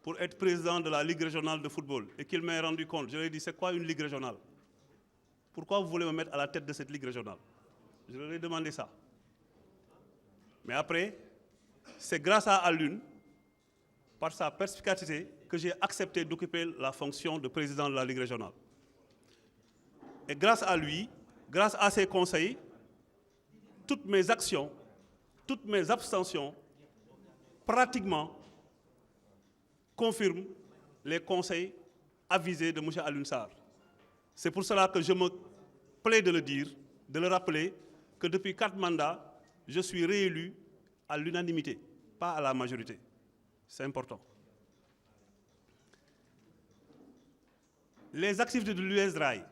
pour être président de la Ligue régionale de football et qu'il m'ait rendu compte, je lui ai dit, c'est quoi une Ligue régionale? Pourquoi vous voulez me mettre à la tête de cette Ligue régionale? Je lui ai demandé ça. Mais après, c'est grâce à Alioune, par sa perspicacité, que j'ai accepté d'occuper la fonction de président de la Ligue régionale. Et grâce à lui, grâce à ses conseils, toutes mes actions, toutes mes abstentions, pratiquement, confirment les conseils avisés de M. Alioune Sarr. C'est pour cela que je me plais de le dire, de le rappeler, que depuis 4 mandats, je suis réélu à l'unanimité, pas à la majorité. C'est important. Les activités de l'US Rail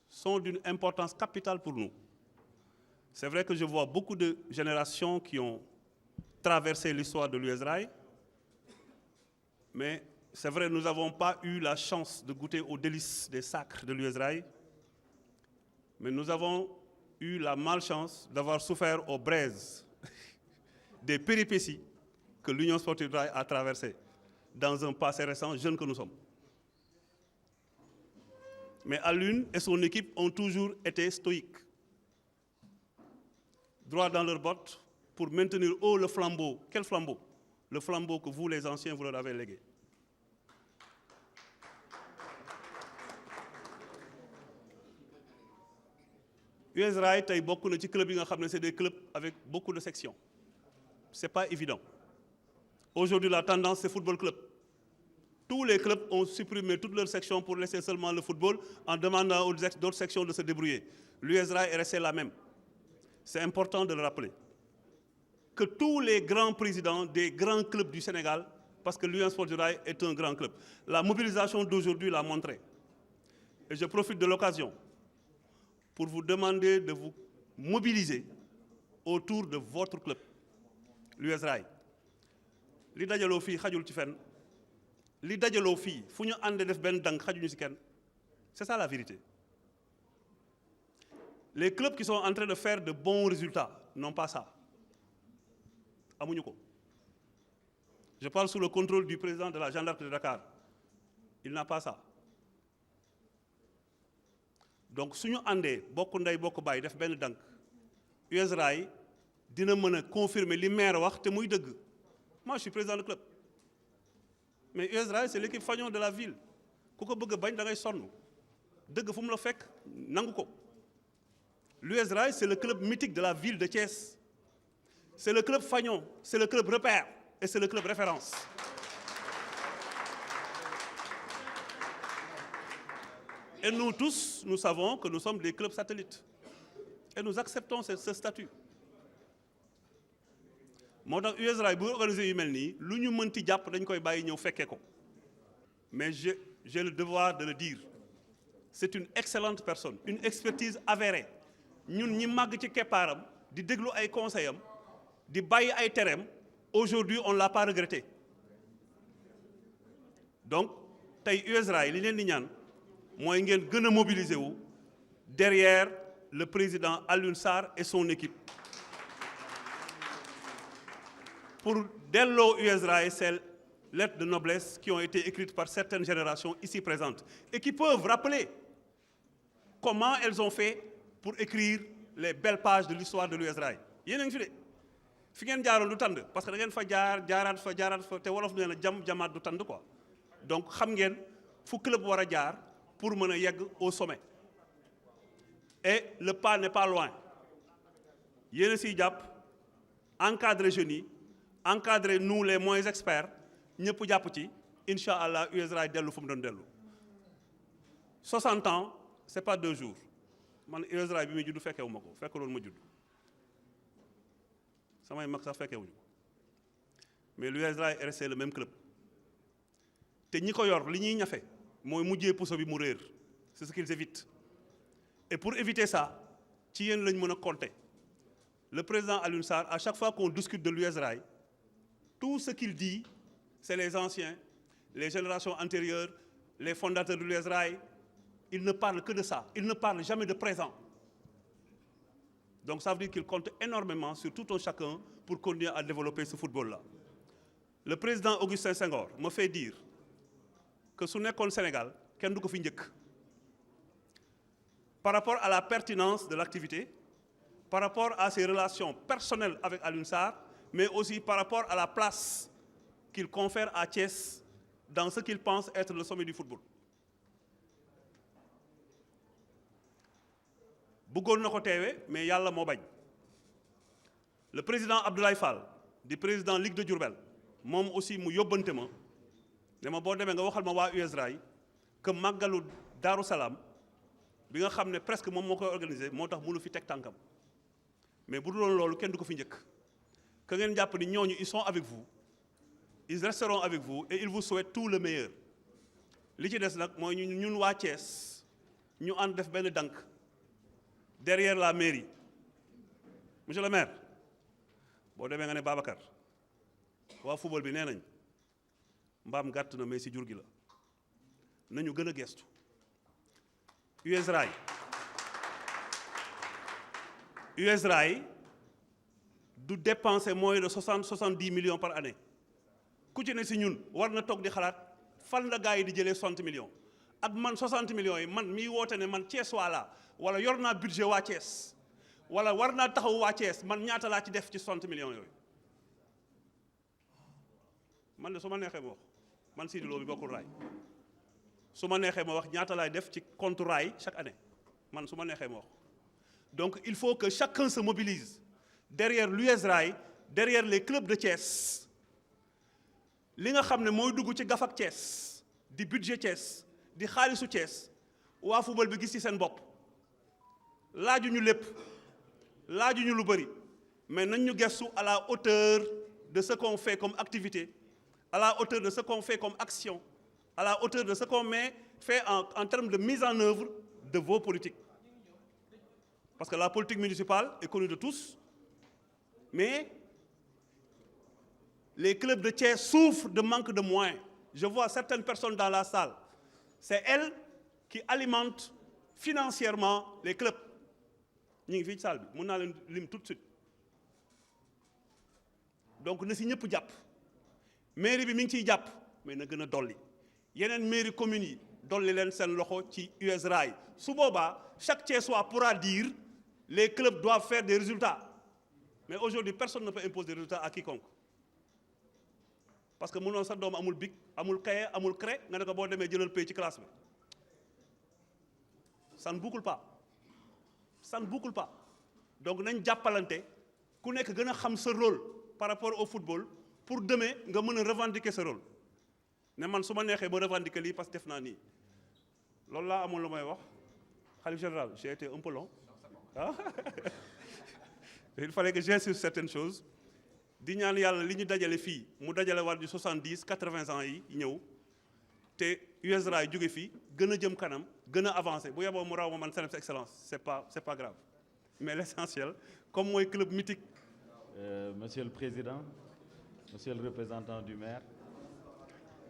sont d'une importance capitale pour nous. C'est vrai que je vois beaucoup de générations qui ont traversé l'histoire de l'US Rail, mais c'est vrai, nous n'avons pas eu la chance de goûter aux délices des sacres de l'US Rail, mais nous avons eu la malchance d'avoir souffert aux braises des péripéties que l'Union Sportive Rail a traversées dans un passé récent, jeune que nous sommes. Mais Alioune et son équipe ont toujours été stoïques, droit dans leurs bottes, pour maintenir haut le flambeau. Quel flambeau? Le flambeau que vous, les anciens, vous leur avez légué. US Rail, c'est beaucoup de clubs, c'est des clubs avec beaucoup de sections. Ce n'est pas évident. Aujourd'hui, la tendance, c'est football club. Tous les clubs ont supprimé toutes leurs sections pour laisser seulement le football en demandant aux d'autres sections de se débrouiller. L'US Rail est restée la même. C'est important de le rappeler. Que tous les grands présidents des grands clubs du Sénégal, parce que l'Union Sportive Rail est un grand club, la mobilisation d'aujourd'hui l'a montré. Et je profite de l'occasion pour vous demander de vous mobiliser autour de votre club, l'US Rail. Li dajalo fi xajul ci fenn li dajalo fi fu ñu ànd def benn dang xajuñu ci kenn. C'est ça la vérité. Les clubs qui sont en train de faire de bons résultats n'ont pas ça. Amuñu ko. Je parle sous le contrôle du président de la gendarmerie de Dakar. Il n'a pas ça. Donc suñu àndee bokk ndey bokk baay def benn dank US Rail dina mën a confirmer li maire wax te muy dëgg. Moi je suis président du club. Mais US Rail c'est l'équipe fanion de la ville. Ku ko bëgg bañ da ngay sonn. Dëgg fu mu la fekk nangu ko. L'US Rail c'est le club mythique de la ville de Thiès. C'est le club fanion, c'est le club repère et c'est le club référence. Et nous tous, nous savons que nous sommes des clubs satellites. Et nous acceptons ce statut. Moo tax US Rail bu organisé yu mel nii lu ñu mënti jàpp dañ koy bàyyi ñëw fekkee ko. Mais j'ai le devoir de le dire. C'est une excellente personne, une expertise avérée. Ñun ñi màgg ci keppaaram di déglu ay conseils am di bàyyi ay tereem aujourd'hui on ne l'a pas regretté. Donc tey US Rail li leen di ñaan mooy ngeen gën a mobiliser wu derrière le président Alioune Sarr et son équipe pour delloo US Rail ces lettres de noblesse qui ont été écrites par certaines générations ici présentes et qui peuvent rappeler comment elles ont fait pour écrire les belles pages de l'histoire de l'US Rail. Yéen a ngi fi de fi ngeen jaaroon du tànd parce que da ngeen fa jaaraat fa te wolof nee na jamaat du tànd quoi. Donc xam ngeen fu club war a jaar pour mën a yegg au sommet. Et le pas n'est pas loin. Yéen a siy jàpp encadrer jeunes yi encadrer nous les moins experts ñëpp jàpp ci incha allah US Rail dellu fu mu doon dellu. 60 ans c'est pas 2 jours man US Rail bi muy judd fekkewu ma ko fekkaloon ma judd samay mag sax fekkewuñu ko mais l'US Rail est resté le même club te ñi ko yor li ñuy ñafe mooy mujjee puso bi mu réer c'est ce qu'ils évitent et pour éviter ça ci yéen lañ mën a compter le président Alioune Sarr à chaque fois qu'on discute de l'US Rail tout ce qu'il dit c'est les anciens les générations antérieures les fondateurs de l'US Rail il ne parle que de ça il ne parle jamais de présent donc ça veut dire qu'il compte énormément sur tout un chacun pour continuer à développer ce football-là le président Augustin Senghor me fait dire que su nekkoon Sénégal kenn du ko fi njëkk par rapport à la pertinence de l'activité, par rapport à ses relations personnelles avec Alioune Sarr, mais aussi par rapport à la place qu'il confère à Thiès dans ce qu'il pense être le sommet du football. bëggoon na ko teewe mais yàlla moo bañ. Le président Abdoulaye Fall di président Ligue de Diourbel moom aussi mu yóbbante ma ne ma boo demee nga waxal ma waa USRA yi que màggalu Daaru Salaam bi nga xam ne presque moom moo koy organisé moo tax mënu fi teg tànkam mais bu dul loolu kenn du ko fi njëkk que ngeen jàpp ni ñooñu ils sont avec vous ils resteront avec vous et ils vous souhaitent tout le meilleur. li ci des nag mooy ñun waa Thiès ñu ànd def benn dank derrière la mairie. Monsieur le maire boo demee nga ne Babacar waa football bi nee nañ mbaam gàtt na mais si jur gi la nañu gën a gestu. USRA yi du dépenser moins de 70 millions par année ku ci ne si ñun war na toog di xalaat fan la gars yi di jëlee 60 millions ak man 60 millions yi man mii woote ne man Thiès waa laa wala yor naa budget waa Thiès wala war naa taxaw waa Thiès man ñaata laa ci def ci 60 millions yooyu. man de su ma neexee ma wax man Sidi Lo bi bokkul raay su ma neexee ma wax ñaata laay def ci compte raay chaque année man su ma neexee ma wax. Donc il faut que chacun se mobilise derrière l'USRA, derrière les clubs de Thiès. li nga xam ne mooy dugg ci gafak Thiès di budget Thiès di xaalisu Thiès waa football bi gis ci seen bopp laajuñu lépp laajuñu lu bëri mais nañ ñu gestu à la hauteur de ce qu'on fait comme activité, à la hauteur de ce qu'on fait comme action, à la hauteur de ce qu'on fait en termes de mise en œuvre de vos politiques. Parce que la politique municipale est connue de tous, mais les clubs de Thiès souffrent de manque de moyens. Je vois certaines personnes dans la salle. C'est elles qui alimentent financièrement les clubs. Ñu ngi fii ci salle bi mën naa leen lim tout de suite. Donc na si ñëpp jàpp mairie bi mi ngi ciy jàpp mais na gën a dolli yeneen mairie communes yi dolli leen seen loxo ci USRA yi su boobaa chaque Thiessois pourra dire les clubs doivent faire des résultats mais aujourd'hui personne ne peut imposer des résultats à quiconque parce que mënoon sa doom amul bic amul cahier amul craie nga ne ko boo demee jëlal pay ci classe bi ça ne boucle pas ça ne boucle pas donc nañ jàppalante ku nekk gën a xam sa rôle par rapport au football pour demain nga mën a revendiquer ce rôle ne man su ma neexee ba revendiquer lii parce que def naa nii loolu laa amoon lu may wax Khalife général j'ai été un peu long ah il fallait que j'insiste sur certaines choses di ñaan yàlla li ñu dajale fii mu dajale war di 70 80 ans yi ñëw te USRA yi jóge fii gën a jëm kanam gën a avancé bu yeboo mu raw ma man Seneps Excellence c'est pas grave mais l'essentiel comme mooy club mythique. Monsieur le Président, Monsieur le représentant du maire,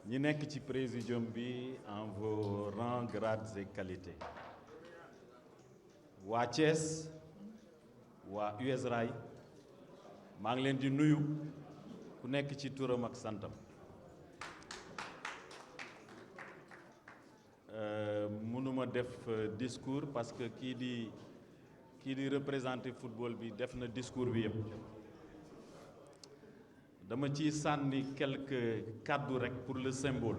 ñi nekk ci présidium bi en vos rangs, grades et qualités. waa Thiès waa USRA yi maa ngi leen di nuyu ku nekk ci turam ak santam. mënuma def discours parce que kii di représenter football bi def na discours bi yëpp. dama ci sànni quelques kàddu rek pour le symbole.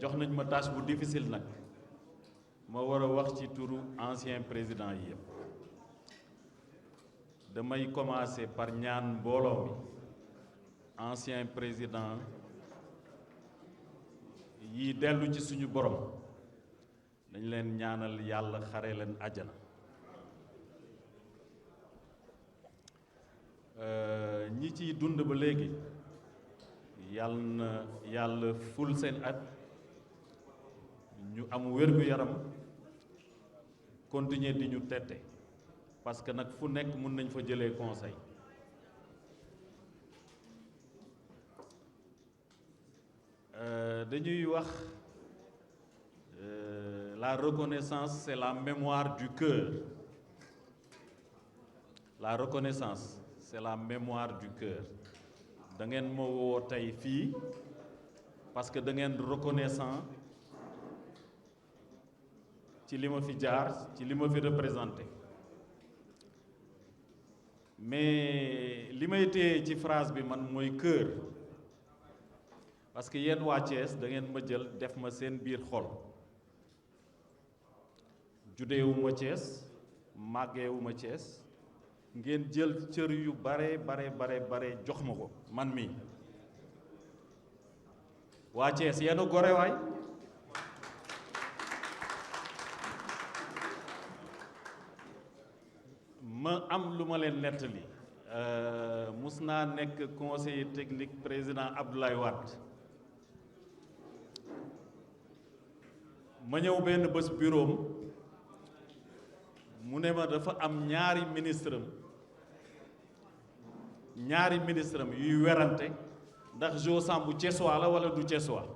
jox nañ ma tâche bu difficile nag ma war a wax ci turu ancien président yi yëpp. damay commencer par ñaan mbooloo mi ancien président yi dellu ci suñu borom dañ leen ñaanal yàlla xare leen àjjana. ñi ciy dund ba léegi yàlla ful seen at ñu am wér-gu-yaram continuer di ñu tette parce que nag fu nekk mun nañ fa jëlee conseil. dañuy wax la reconnaissance c'est la mémoire du cœur. La reconnaissance c'est la mémoire du cœur da ngeen ma woo tey fii parce que da ngeen reconnaissant ci li ma fi jaar ci li ma fi représenté mais li may téye ci phrase bi man mooy cœur parce que yéen waa Thiès da ngeen ma jël def ma seen biir xol judeewuma Thiès màggeewuma Thiès ngeen jël cër yu bare jox ma ko man mii waa Thiès yéen a gore waay ma am lu ma leen nettali mus naa nekk conseiller technique président Abdoulaye Wade ma ñëw benn bés bureau mu ne ma dafa am ñaari ministre am yuy werante ndax Jo Samb Thiessois la wala du Thiessois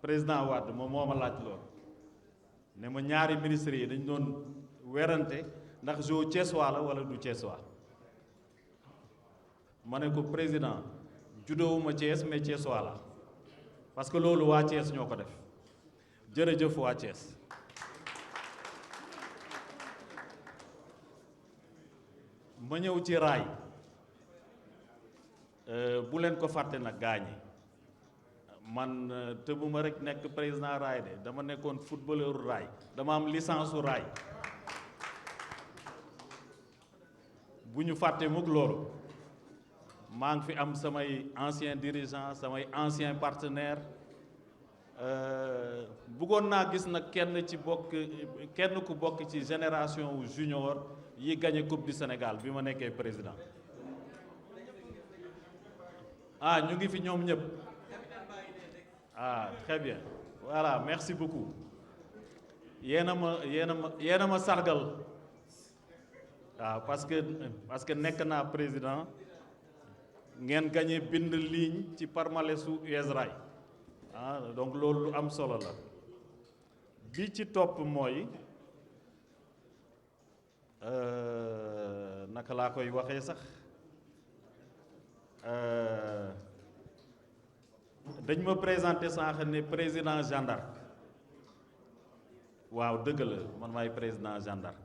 président Wade moom moo ma laaj loolu ne ma ñaari ministres yi dañ doon werante ndax Jo Thiessois la wala du Thiessois ma ne ko président judoowuma Thiès mais Thiessois la parce que loolu waa Thiès ñoo ko def jërëjëf waa Thiès ma ñëw ci raay bu leen ko fàtte nag gaañi man tëbuma rek nekk président raay de dama nekkoon footballeur raay dama am licence u raay bu ñu fàtte mukk loolu maa ngi fi am samay anciens dirigeants samay anciens partenaires bëggoon naa gis nag kenn ku bokk ci génération wu junior yi gagné coupe du Sénégal bi ma nekkee président ñu ngi fi ñoom ñëpp très bien voilà merci beaucoup yéen a ma sargal parce que nekk naa président ngeen gagné bind ligne ci palmarèsu USRAI donc loolu lu am solo la bi ci topp mooy naka laa koy waxee sax dañ ma présenté sànq ne président Jeanne d'Arc waaw dëgg la man maay président Jeanne d'Arc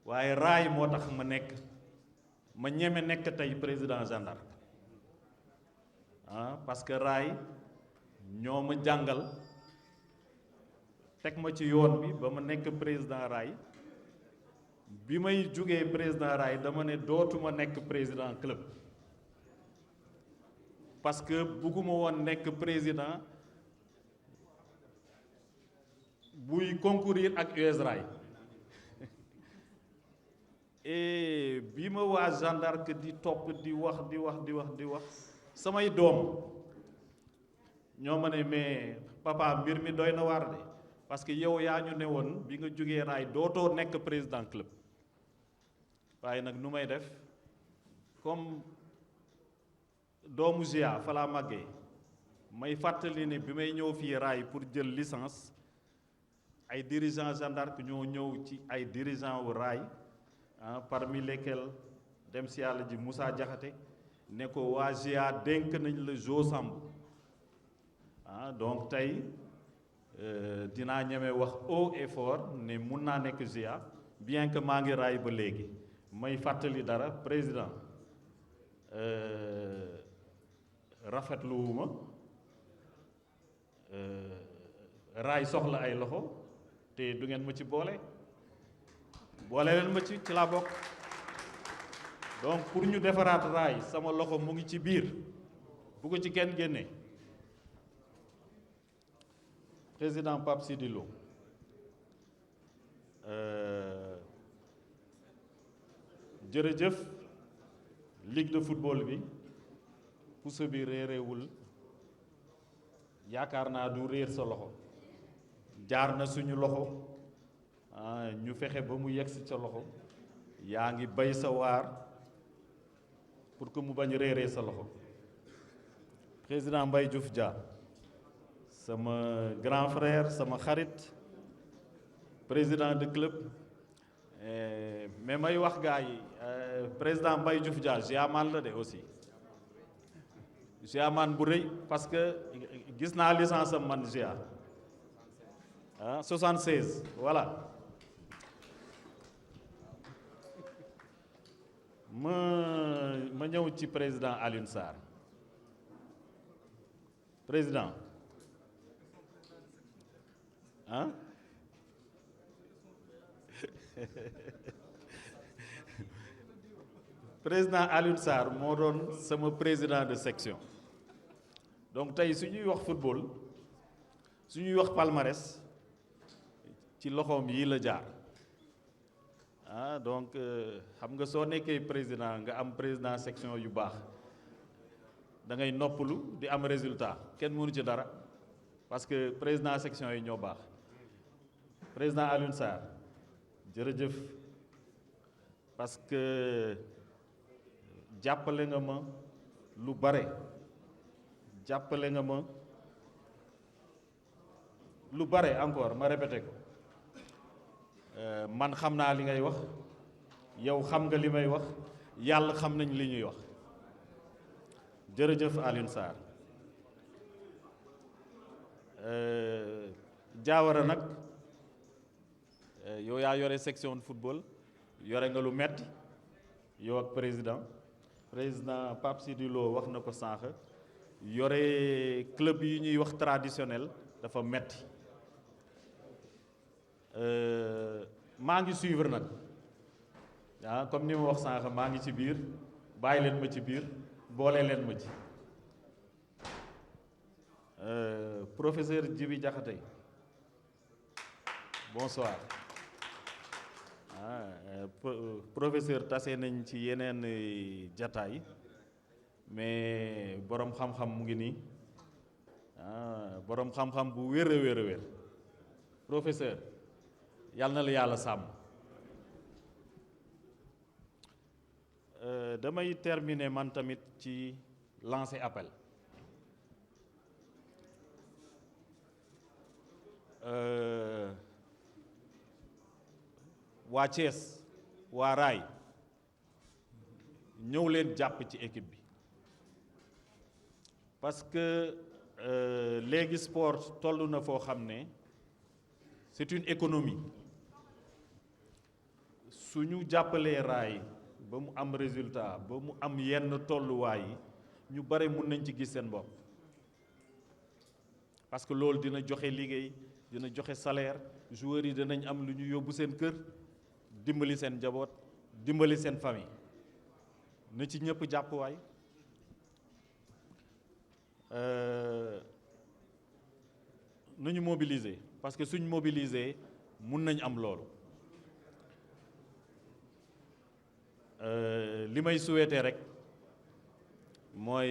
waaye raay moo tax ma ñeme nekk tey président Jeanne d'Arc parce que raay ñoo ma jàngal teg ma ci yoon bi ba ma nekk président raay bi may jógee président raay dama ne dootuma nekk président club parce que bugguma woon nekk président buy concourir ak USRAI et bi ma waa Jeanne d'Arc di topp di wax samay doom ñoo ma ne mais papa mbir mi doy na waar de parce que yow yaa ñu ne woon bi nga jógee raay dootoo nekk président club waaye nag nu may def comme doomu GIA fa laa màggee may fàttali ne bi may ñëw fii raay pour jël licence ay dirigeants Jeanne d'Arc ñoo ñëw ci ay dirigeants wu raay parmi lesquels dem si yàlla ji Moussa Diakhaté ne ko waa GIA dénk nañ la Jo Samb donc tey dinaa ñeme wax haut et fort ne mun naa nekk GIA bien que maa ngi raay ba léegi may fàttali dara président rafetluwuma raay soxla ay loxo te du ngeen ma ci boole leen ma ci laa bokk donc pour ñu defaraat raay sama loxo mu ngi ci biir bu ko ci kenn génne président Pape Sidi Lo jërëjëf ligue de football bi puso bi réeréewul yaakaar naa du réer sa loxo jaar na suñu loxo ñu fexe ba mu yegsi sa loxo yaa ngi bay sa waar pour que mu bañ réeree sa loxo président Mbaye Diouf Dia sama grand frère sama xarit président de club mais may wax gars yi président Mbaye Diouf Dia Giaman la de aussi Giaman bu rëy parce que gis naa licence am man Gia 76 voilà ma ñëw ci président Alioune Sarr président président Alioune Sarr moo doon sama président de section donc tey su ñuy wax football su ñuy wax palmarès ci loxoom yi la jaar donc xam nga soo nekkee président nga am président section yu baax da ngay noppalu di am résultat kenn mënu ci dara parce que président section yi ñoo baax président Alioune Sarr jërëjëf parce que jàppale nga ma lu bare jàppale nga ma lu bare encore ma répété ko man xam naa li ngay wax yow xam nga li may wax yàlla xam nañ li ñuy wax jërëjëf Alioune Sarr Diawara nag yow yaa yore section de football yore nga lu metti yow ak président Pape Sidi Lo wax na ko sànq yore club yi ñuy wax traditionnel dafa metti maa ngi suivre nag comme ni ma wax sànq maa ngi ci biir bàyyi leen ma ci biir boole leen ma ci professeur Djibi Diakhaté bonsoir professeur tase nañ ci yeneen jataay mais boroom xam-xam mu ngi nii boroom xam-xam bu wér a wér a wér professeur yàlla na la yàlla sàmm damay terminer man tamit ci lancer appel waa Thiès waa Raay ñëw leen jàpp ci équipe bi parce que léegi sport toll na foo xam ne c'est une économie su ñu jàppalee Raay ba mu am résultat ba mu am yenn tolluwaay yi ñu bare mun nañ ci gis seen bopp parce que loolu dina joxe liggéey dina joxe salaire joueurs yi dinañ am lu ñu yóbbu seen kër dimbali seen njaboot dimbali seen famille na ci ñëpp jàpp waay nañu mobiliser parce que suñ mobiliser mun nañ am loolu li may souhaiter rek mooy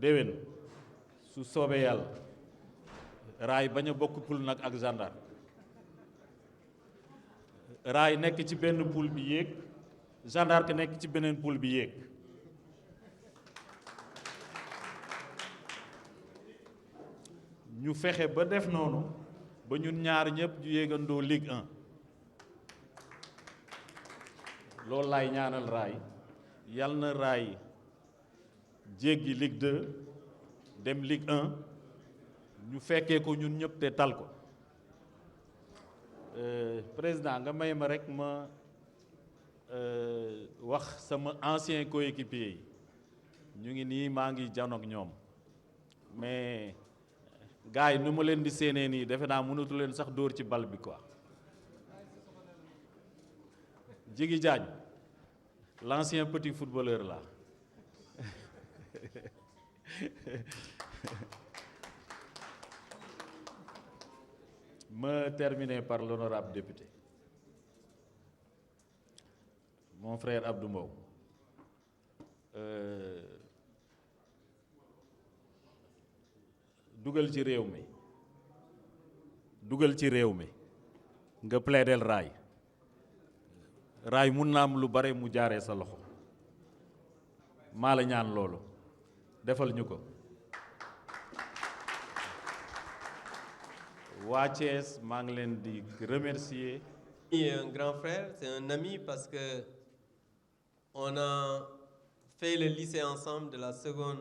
déwén su soobee yàlla Raay bañ a bokk poule nag ak gendarme Raay nekk ci benn poule bi yéeg gendarme nekk ci beneen poule bi yéeg ñu fexe ba def noonu ba ñun ñaar ñëpp ñu yéegandoo Ligue 1 loolu laay ñaanal Raay yal na Raay jéggi Ligue 2 dem Ligue 1 ñu fekkee ko ñun ñëpp te tal ko président nga may ma rek ma wax sama ancien coéquipier yi ñu ngi nii maa ngi janoog ñoom mais gars yi nu ma leen di séenee nii defe naa mënatu leen sax dóor ci bal bi quoi Jigi Diagne l'ancien petit footballeur là me terminer par l'honorable député mon frère Abdou Mbow dugal ci réew mi nga plaidel Raay Raay mun na am lu bare mu jaaree sa loxo maa la ñaan loolu defal ñu ko waa Thiès maa ngi leen di remercier. Il est un grand frère, c'est un ami parce que on a fait le lycée ensemble de la seconde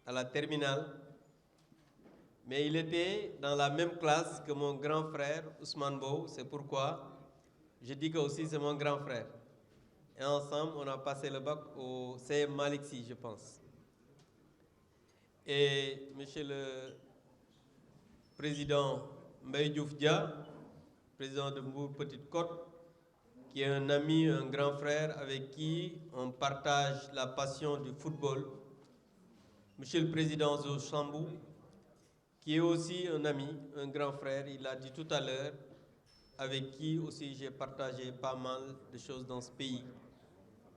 à la terminale. Mais il était dans la même classe que mon grand frère Ousmane Bow, c'est pourquoi je dis que aussi c'est mon grand frère. Et ensemble, on a passé le bac au CM Malick Sy, je pense. Et monsieur le président Mbaye Diouf Dia, président de Mbour Petite Côte, qui est un ami, un grand frère avec qui on partage la passion du football. Monsieur le président Zo Chambou, qui est aussi un ami, un grand frère, il l'a dit tout à l'heure, avec qui aussi j'ai partagé pas mal de choses dans ce pays.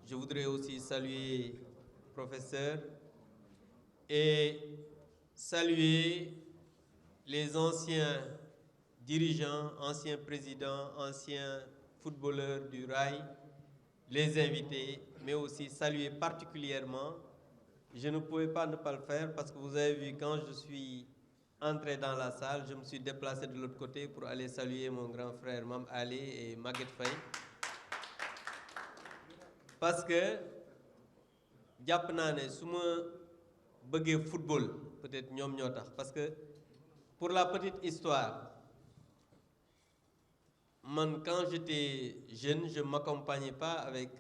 Je voudrais aussi saluer le professeur et saluer les anciens dirigeants, anciens présidents, anciens footballeurs du Rail, les invités, mais aussi saluer particulièrement, je ne pouvais pas ne pas le faire parce que vous avez vu quand je suis entré dans la salle, je me suis déplacé de l'autre côté pour aller saluer mon grand frère Mam Ali et Maguette Faye. Parce que jàpp naa ne su ma bëggee football peut-être ñoom ñoo tax parce que pour la petite histoire man quand j'étais jeune je m'accompagnais pas avec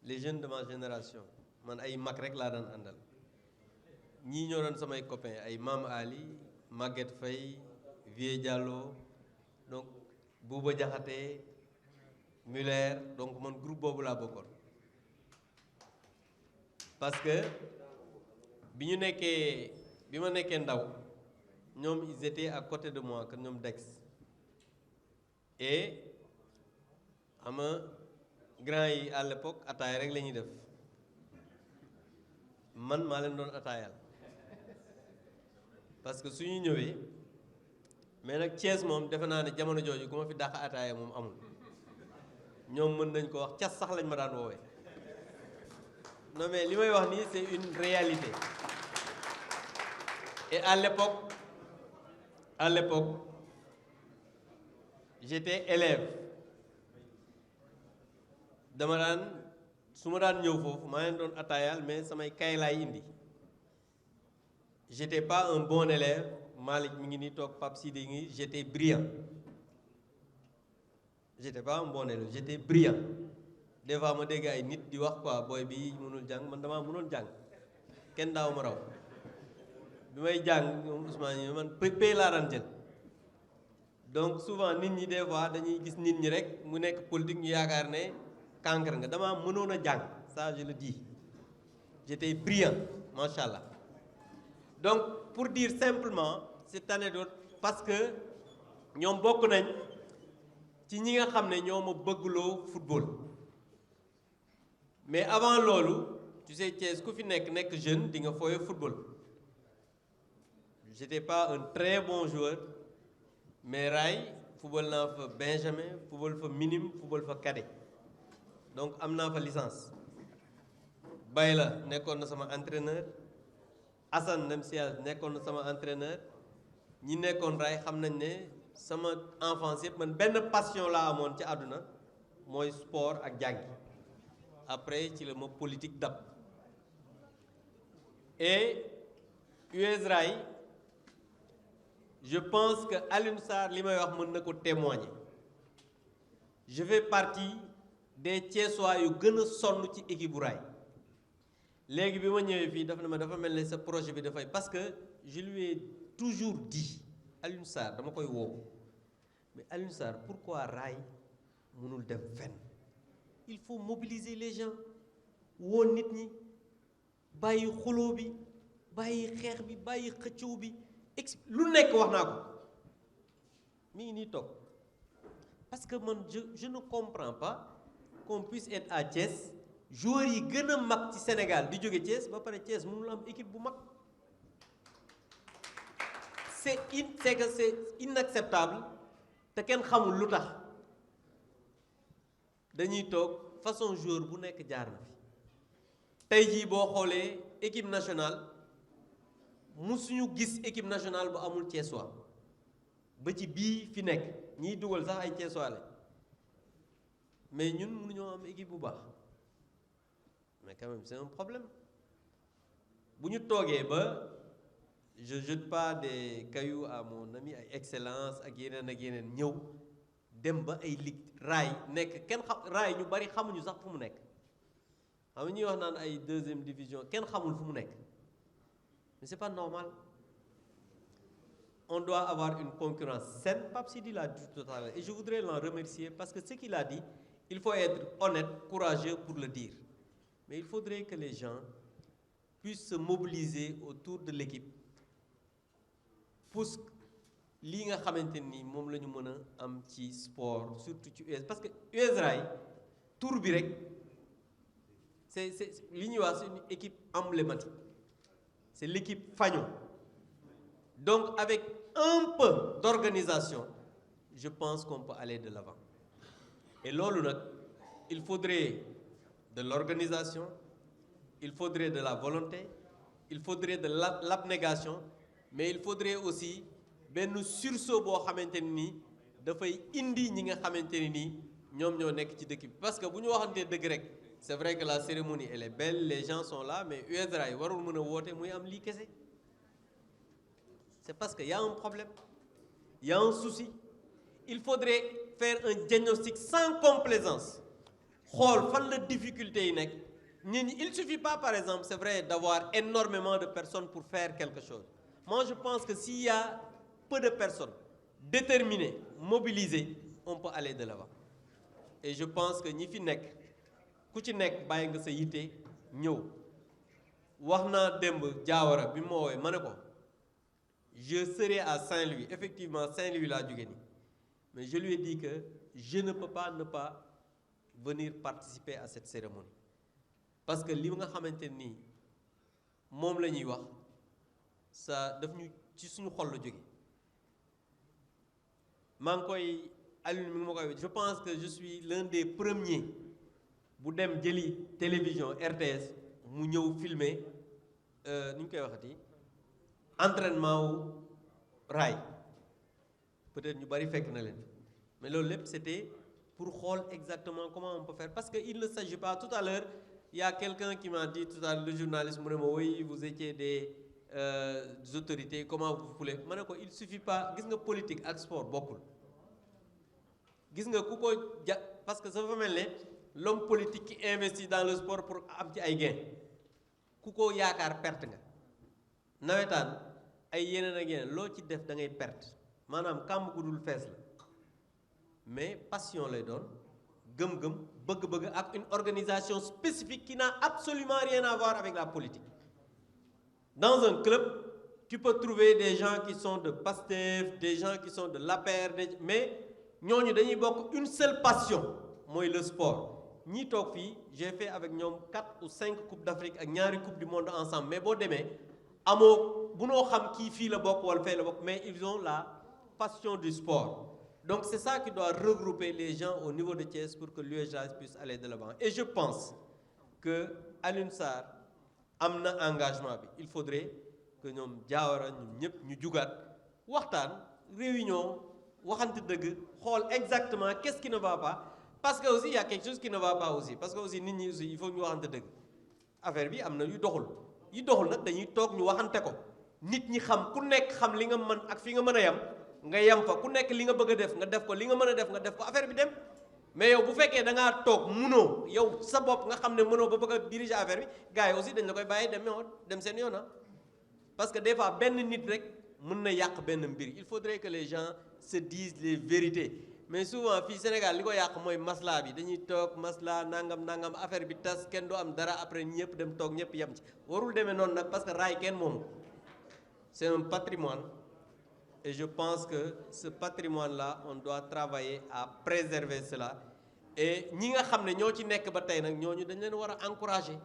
les jeunes de ma génération man ay mag rek laa daan àndal ñii ñoo doon samay copains ay Mam Ali Maguette Faye Vieux Diallo donc Bouba Diakhaté Muller donc man groupe boobu laa bokkoon parce que bi ma nekkee ndaw ñoom ils étaient à côté de moi que ñoom Dex et ama grand yi à l'époque ataaya rek la ñuy def man maa leen doon ataayal parce que suñu ñëwee mais nag Thiès moom defe naa ne jamono jooju ku ma fi dàq ataaya moom amul ñoom mën nañ ko wax cas sax lañ ma daan woowee non mais li may wax nii c'est une réalité et à l'époque j'étais élève dama daan su ma daan ñëw foofu maa leen doon ataayal mais samay kay laay indi j'étais pas un bon élève Malick mi ngi nii toog Pape Sidi ngi j'étais brillant j'étais pas un bon élève j'étais brillant des fois ma dégg ay nit di wax quoi booy bi mënul jàng man damaa mënoon jàng kenn daaw ma raw bi may jàng moom Ousmane yi man pay laa daan jël donc souvent nit ñi des fois dañuy gis nit ñi rek mu nekk politique ñu yaakaar ne cancre nga damaa mënoon a jàng ça je le dis j'étais brillant macha allah donc pour dire simplement cette anecdote parce que ñoom bokk nañ ci ñi nga xam ne ñoo ma bëggloo football mais avant loolu tu sais Thiès ku fi nekk jeune di nga fooye football j'étais pas un très bon joueur mais Ray football naa fa benjamin football fa minime football fa cadet donc am naa fa licence bay la nekkoon na sama entraîneur Assane Ndem Sial nekkoon na sama entraîneur ñi nekkoon Ray xam nañ ne sama enfance yëpp man benn passion laa amoon ci àdduna mooy sport ak jàngi après ci la ma politique dab et US Ray je pense que Alioune Sarr li may wax mën na ko témoigner je fais partie des Thiessois yu gën a sonn ci équipe bu Ray léegi bi ma ñëwee fii dafa ne ma dafa mel ne sa projet bi dafay parce que je lui ai toujours dit Alioune Sarr dama koy woo mais Alioune Sarr pourquoi Ray mënul dem fenn il faut mobiliser les gens woo nit ñi bàyyi xuloo bi bàyyi xeex bi bàyyi xëccoo bi lu nekk wax naa ko mi ngi nii toog parce que man je ne comprends pas qu'on puisse être à Thiès joueurs yi gën a mag ci Sénégal di jóge Thiès ba pare Thiès mënul am équipe bu mag c'est que c'est inacceptable te kenn xamul lu tax dañuy toog façon joueur bu nekk jaar na fi tey jii boo xoolee équipe nationale musuñu gis équipe nationale bu amul Thiessois ba ci bii fi nekk ñiy dugal sax ay Thiessois mais ñun mënuñoo am équipe bu baax mais quand même c'est un problème bu ñu toogee ba je jette pas des cailloux à mon ami ay excellence ak yeneen ñëw dem ba ay ligue raay nekk kenn xam raay ñu bari xamuñu sax fu mu nekk xam nga ñuy wax naan ay deuxième division kenn xamul fu mu nekk mais c'est pas normal. On doit avoir une concurrence saine. Pape Sidi l'a dit tout à l'heure et je voudrais l'en remercier parce que ce qu'il a dit, il faut être honnête, courageux pour le dire. Mais il faudrait que les gens puissent se mobiliser autour de l'équipe pour lii nga xamante ni moom la ñu mën a am ci sport surtout ci US parce que US Rail tour bi rek c'est li ñuy wax c'est une équipe emblématique c'est l'équipe fagnon. Donc avec un peu d'organisation je pense qu'on peut aller de l'avant et loolu nag il faudrait de l'organisation, il faudrait de la volonté, il faudrait de l'abnégation, mais il faudrait aussi benn sursaut boo xamante ne nii dafay indi ñi nga xamante ne nii ñoom ñoo nekk ci dëkk bi parce que bu ñu waxantee dëgg rek c'est vrai que la cérémonie elle est belle, les gens sont là, mais US Rail warul mën a woote muy am lii kese. C'est parce qu'il y a un problème, il y a un souci. Il faudrait faire un diagnostic sans complaisance. xool fan la difficulté yi nekk nit ñi il suffit pas par exemple c'est vrai d'avoir énormément de personnes pour faire quelque chose. Moi je pense que s'il y a peu de personnes déterminées, mobilisées, on peut aller de l'avant. Et je pense que ñi fi nekk ku ci nekk bàyyi nga sa yitte ñëw wax naa démb Diawara bi ma woowee ma ne ko je serai à Saint-Louis. Effectivement Saint-Louis laa jóge nii mais je lui ai dit que je ne peux pas ne pas venir participer à cette cérémonie parce que li nga xamante nii moom la ñuy wax ça daf ñu ci suñu xol la jóge maa ngi koy Alioune mi ngi ma koy je pense que je suis l'un des premiers bu dem jëli télévision RTS mu ñëw filmer ni ñu koy waxati entraînement wu raay peut-être ñu bari fekk na leen mais loolu lépp c'était pour xool exactement comment on peut faire parce que il ne s'agit pas tout à l'heure il y a quelqu'un qui m'a dit tout à l'heure le journaliste mu ne ma oui vous étiez des autorités comment vous voulez ma ne ko il suffit pas gis nga politique ak sport bokkul gis nga ku ko parce que ça va mel ne l'homme politique qui investit dans le sport pour am ci ay gain ku ko yaakaar perte nga nawetaan ay yeneen ak yeneen loo ci def da ngay perte maanaam kàmb gu dul fees la mais passion lay doon gëm-gëm bëgg-bëgg ak une organisation spécifique qui n'a absolument rien à voir avec la politique. Dans un club tu peux trouver des gens qui sont de PASTEF, des gens qui sont de l'APR, mais ñooñu dañuy bokk une seule passion mooy le sport. ñi toog fii j'ai fait avec ñoom 4 ou 5 coupes d'Afrique ak ñaari coupe du monde ensemble mais boo demee amoo bu noo xam kii fii la bokk wala fee la bokk mais ils ont la passion du sport. Donc c'est ça qui doit regrouper les gens au niveau de Thiès pour que l'UEJA puisse aller de l'avant. Et je pense que Alioune Sarr am na engagement bi il faudrait que ñoom Diawara ñun ñëpp ñu jugaat waxtaan réunion waxante dëgg xool exactement qu'est-ce qui ne va pas parce que aussi il y a quelque chose qui ne va pas aussi parce que aussi nit ñi aussi il faut ñu waxante dëgg affaire bi am na yu doxul nag dañuy toog ñu waxante ko nit ñi xam ku nekk xam li nga mën ak fi nga mën a yem nga yem fa ku nekk li nga bëgg a def nga def ko li nga mën a def nga def ko affaire bi dem mais yow bu fekkee da ngaa toog munoo yow sa bopp nga xam ne mënoo ba bëgg a diriger affaire bi gars yi aussi dañ la koy bàyyi dem seen yoon parce que des fois benn nit rek mën na yàq benn mbir il faudrait que les gens se disent les vérités mais souvent fii Sénégal li ko yàq mooy masla bi dañuy toog masla nangam affaire bi tas kenn du am dara après ñëpp dem toog ñëpp yem ci warul demee noonu nag parce que raay kenn moomu c'est un patrimoine et je pense que ce patrimoine-là on doit travailler à préserver cela et ñi nga xam ne ñoo ci nekk ba tey nag ñooñu dañ leen war a encourager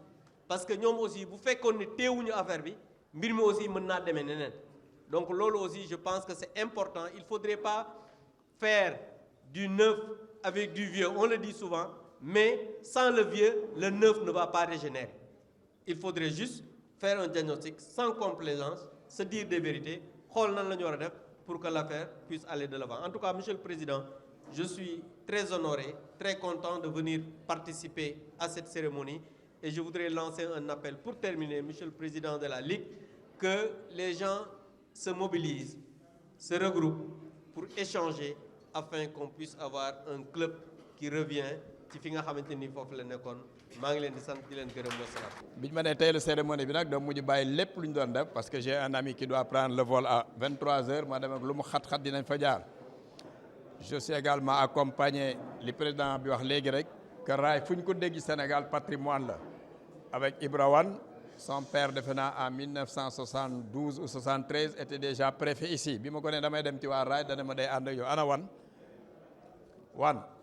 parce que ñoom aussi bu fekkoon ne teewuñu affaire bi mbir mi aussi mën naa demee neneen donc loolu aussi je pense que c'est important il faudrait pas faire du neuf avec du vieux on le dit souvent mais sans le vieux le neuf ne va pas régénérer il faudrait juste faire un diagnostic sans complaisance se dire des vérités xool nan la ñu war a def pour que l'affaire puisse aller de l'avant. En tout cas, Monsieur le Président, je suis très honoré, très content de venir participer à cette cérémonie et je voudrais lancer un appel pour terminer, Monsieur le Président de la Ligue, que les gens se mobilisent, se regroupent pour échanger afin qu'on puisse avoir un club qui revient ci fi nga xamante ni foofu la nekkoon maa ngi leen di sant di leen gërëm wa salaam. biñ ma ne tey la cérémonie bi nag dama mujj bàyyi lépp lu ñu doon def parce que j'ai un ami qui doit prendre le vol à 23h ma dem ak lu mu xat-xat dinañ fa jaar. Je suis également accompagné li président bi wax léegi rek que raay fu ñu ko dégg Sénégal patrimoine la avec Ibra Wane son père defe naa en 1972 ou 73 était déjà préfet ici bi ma ko ne damay dem ci waa raay dana ma day ànd ak yow ana Wane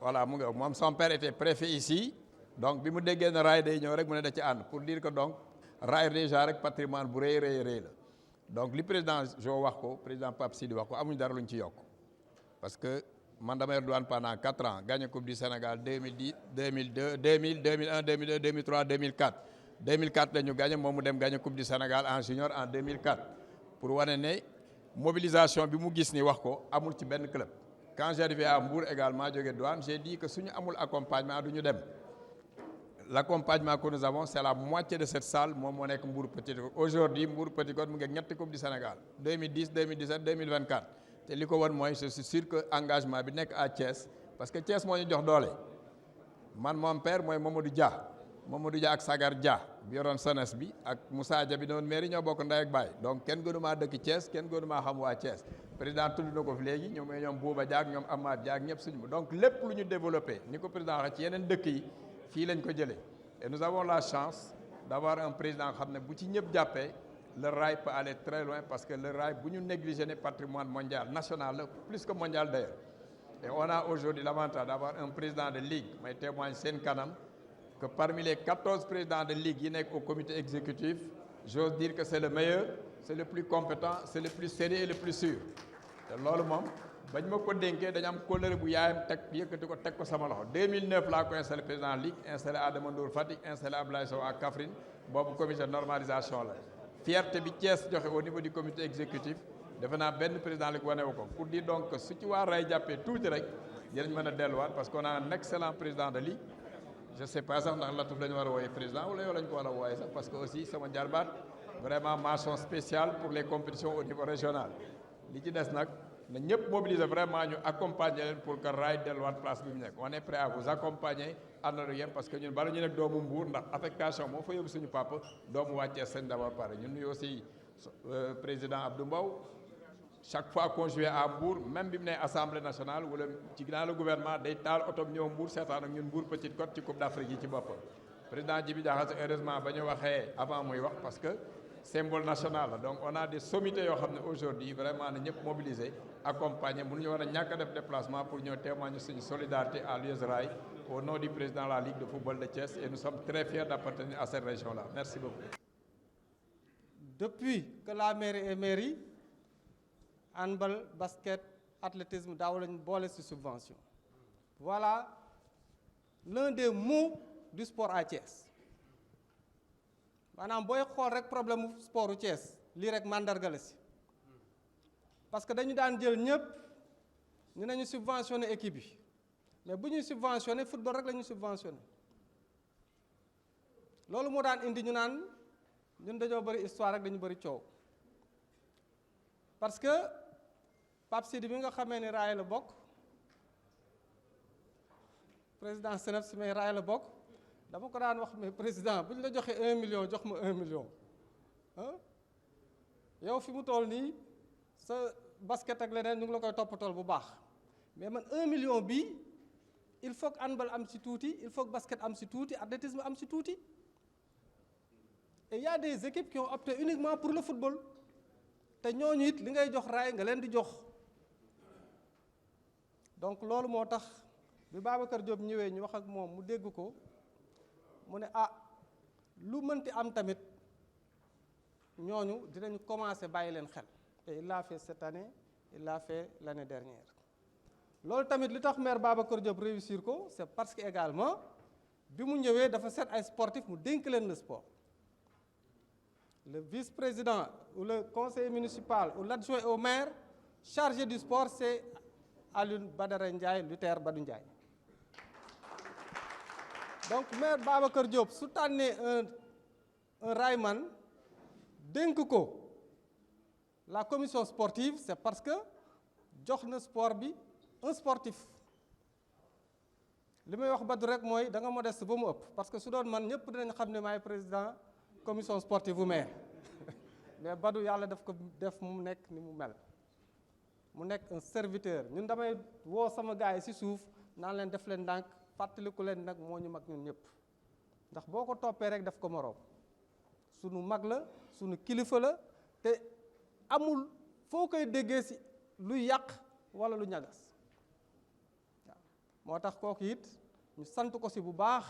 voilà mu ngi moom son père était préfet ici donc bi mu déggee ne raay day ñëw rek mu ne da ci ànd pour dire que donc raay déjà rek patrimoine bu rëy la donc li président Jo wax ko président Pape Sidi wax ko amuñu dara luñ ci yokk parce que man dama yor douane pendant 4 ans gagné coupe du Sénégal 2010 2002 2000 2001 2002 2003 2004 2004 la ñu gagné moom mu dem gagné coupe du Sénégal en junior en 2004 pour wane ne mobilisation bi mu gis ni wax ko amul ci benn club. Quand j'arrivais à Mbour également jóge douane j'ai dit que suñu amul accompagnement du ñu dem l'accompagnement que nous avons c'est la moitié de cette salle moom moo nekk Mbour Petite Côte aujourd'hui Mbour Petite Côte mu ngi ñetti coupe du Sénégal 2010 2017 2024 te li ko won mooy je suis sûr que engagement bi nekk à Thiès parce que Thiès moo ñu jox doole man mon père mooy Mamadou Dia ak Sagar Dia bi yoroon SONES bi ak Moussa Dia bi noonu mairie ñoo bokk ndey ak baay donc kenn gënumaa dëkk Thiès kenn gënumaa xam waa Thiès président tudd na ko fi léegi ñoom Bouba Dia ak ñoom Amath Dia ak ñëpp suñu donc lépp lu ñu développé ni ko président waxee ci yeneen dëkk yi fii lañ ko jëlee et nous avons la chance d'avoir un président xam ne bu ci ñëpp jàppee le rail peut aller très loin parce que le rail bu ñu négligé ne patrimoine mondial national la plus que mondial d'ailleurs et on a aujourd'hui l'avantage d'avoir un président de ligue may témoigne seen kanam que parmi les 14 présidents de ligue yi nekk au comité exécutif j'ose dire que c'est le meilleur c'est le plus compétent c'est le plus sérieux et le plus sûr te loolu moom bañ ma ko dénkee dañu am kóllëre bu yaayam teg yëkkati ko teg ko sama loxo 2009 laa ko installé président ligue installé Adama Ndour Fatick installé Ablaye Sow à Kaffrine boobu comité de normalisation la fierté bi Thiès joxe au niveau du comité exécutif defe naa benn président ligue wane wu ko pour dire donc su ci waa ray jàppee tuuti rek dinañ mën a delluwaat parce qu'on a un excellent président de ligue je sais pas sax ndax Latouf la ñu war a wooyee président wala yow la ñu ko war a wooyee sax parce que aussi sama jarbaat vraiment mention spéciale pour les compétitions au niveau régional li ci des nag na ñëpp mobiliser vraiment ñu accompagner leen pour que raay delluwaat place bi mu nekk on est prêt à vous accompagner àndandoo yéen parce que ñun bala ñu nekk doomu Mbour ndax affectation moo fa yóbbu suñu papa doomu wàccee seen d'abord pare ñun nuyu aussi président Abdou Mbow chaque fois qu'on jouait à Mbour même bi mu ne assemblée nationale wala ci ginnaaw le gouvernement day taal otom ñëw Mbour seetaan ak ñun Mbour Petite Côte ci coupe d'Afrique yi ci boppam président Djibi Diakhaté heureusement ba ñu waxee avant muy wax parce que symbole national la donc on a des sommités yoo xam ne aujourd'hui vraiment na ñëpp mobiliser accompagner mënuñu war a ñàkk a def déplacement pour ñëw témoigner suñu solidarité à l'US Rail au nom du président de la Ligue de football de Thiès et nous sommes très fiers d'appartenir à cette région-là. Merci beaucoup. Depuis que la mairie est mairie handball, basket, athlétisme daaw lañu boole ci subvention voilà l'un des maux du sport à Thiès maanaam booy xool rek problème mu sportu Thiès lii rek mandarga la ci parce que dañu daan jël ñëpp ñu nañu subventionné équipe yi mais bu ñuy subventionné football rek la ñuy subventionné loolu moo daan indi ñu naan ñun dañoo bëri histoire rek dañu bëri coow parce que Pape Sidi bi nga xamee ni raay la bokk président SNEIPS mais raay la bokk dama ko daan wax mais président bu ñu la joxee 1 million jox ma 1 million ah yow fi mu toll nii sa basket ak leneen ñu ngi la koy toppatool bu baax mais man 1 million bii il faut que handball am ci tuuti il faut que basket am ci tuuti athlétisme am ci tuuti et il y a des équipes qui ont opté uniquement pour le football te ñooñu it li ngay jox raay nga leen di jox donc loolu moo tax bi Babacar Diop ñëwee ñu wax ak moom mu dégg ko mu ne ah lu mënti am tamit ñooñu dinañu commencer bàyyi leen xel et il l'a fait cette année il l'a fait l'année dernière loolu tamit li tax maire Babacar Diop réussir ko c'est parce que également bi mu ñëwee dafa seet ay sportifs mu dénk leen le sport le vice-président ou le conseiller municipal ou l'adjoint au maire chargé du sport, c'est Alioune Badara Ndiaye, Luther Badou Ndiaye. Donc maire Babacar Diop su tànnee un raayman dénk ko la commission sportive, c'est parce que jox na sport bi un sportif. li may wax Badou rek mooy da nga modeste ba mu ëpp, parce que su doon man ñëpp dinañ xam ne maay président commission sportive bu maire mais Badou yàlla daf ko def mu nekk ni mu mel, mu nekk un serviteur. ñun damay woo sama gars yi ci suuf naan leen def leen ndànk, fàttaliku leen nag moo ñu mag ñun ñëpp, ndax boo ko toppee rek def ko moroom. sunu mag la, sunu kilifa la, te amul foo koy déggee ci luy yàq walla lu ñagas. moo tax kooku it ñu sant ko ci bu baax,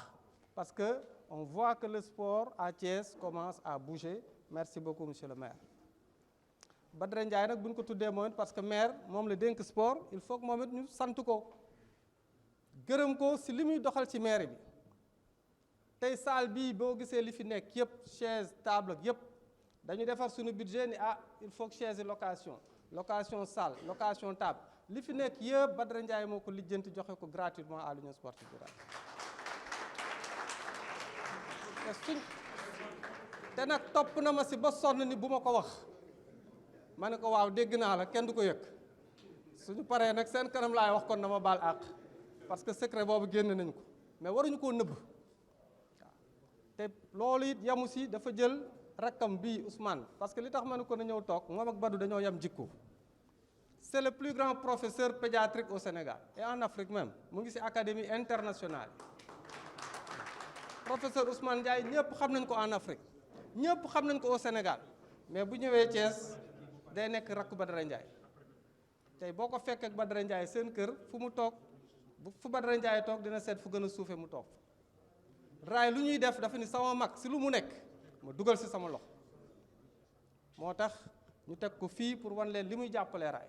parce que on voit que le sport à Thiès commence à bouger. Merci beaucoup monsieur le maire. Badara Ndiaye nag bu ñu ko tuddee moom it parce que maire moom la dénk sport, il faut que moom it ñu sant ko gërëm ko ci li muy doxal ci maire bi. tey salle bii boo gisee li fi nekk yëpp, chaise table ak yëpp, dañu defar suñu budget ni il faut que chaise location salle, location table, li fi nekk yëpp Badara Ndiaye moo ko lijjanti joxe ko gratuitement à l'Union sportive rurale. te nag topp na ma ci ba sonn ni bu ma ko wax, ma ne ko waaw dégg naa la, kenn du ko yëg. suñu paree nag seen kanam laay wax kon na ma baal àq, parce que secret boobu génn nañu ko, mais waruñu koo nëbb. te loolu it yamu ci, dafa jël rakkam bii Ousmane, parce que li tax ma ne ko na ñëw toog, moom ak Badou dañoo yam jikko. C'est le plus grand professeur pédiatrique au Sénégal et en Afrique même, mu ngi ci académie internationale. Professeur Ousmane Ndiaye ñëpp xam nañ ko en Afrique, ñëpp xam nañ ko au Sénégal, mais bu ñëwee Thiès day nekk rakku Badara Ndiaye. tey boo ko fekkee ak Badara Ndiaye seen kër fu mu toog, fu Badara Ndiaye toog dina seet fu gën a suufee mu toog. raay lu ñuy def dafa ni sama mag ci lu mu nekk ma dugal ci sama loxo, moo tax ñu teg ko fii pour wan leen li muy jàppalee raay.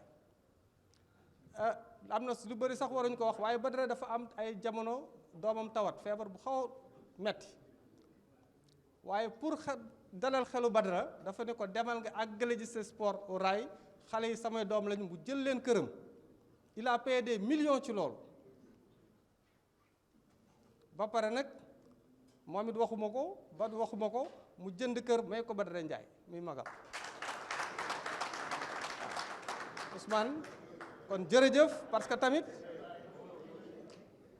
am na lu bëri sax waruñu ko wax, waaye Badara dafa am ay jamono doomam tawat feebar bu xaw a metti, waaye pour dalal xelu Badara dafa ne ko demal nga àggale ji sa sport au rail, xale yi samay doom lañu, mu jël leen këram. il a payé des millions ci loolu. ba pare nag moom it waxuma ko, Badou waxuma ko, mu jënd kër may ko Badara Ndiaye muy magam. Ousmane kon jërëjëf, parce que tamit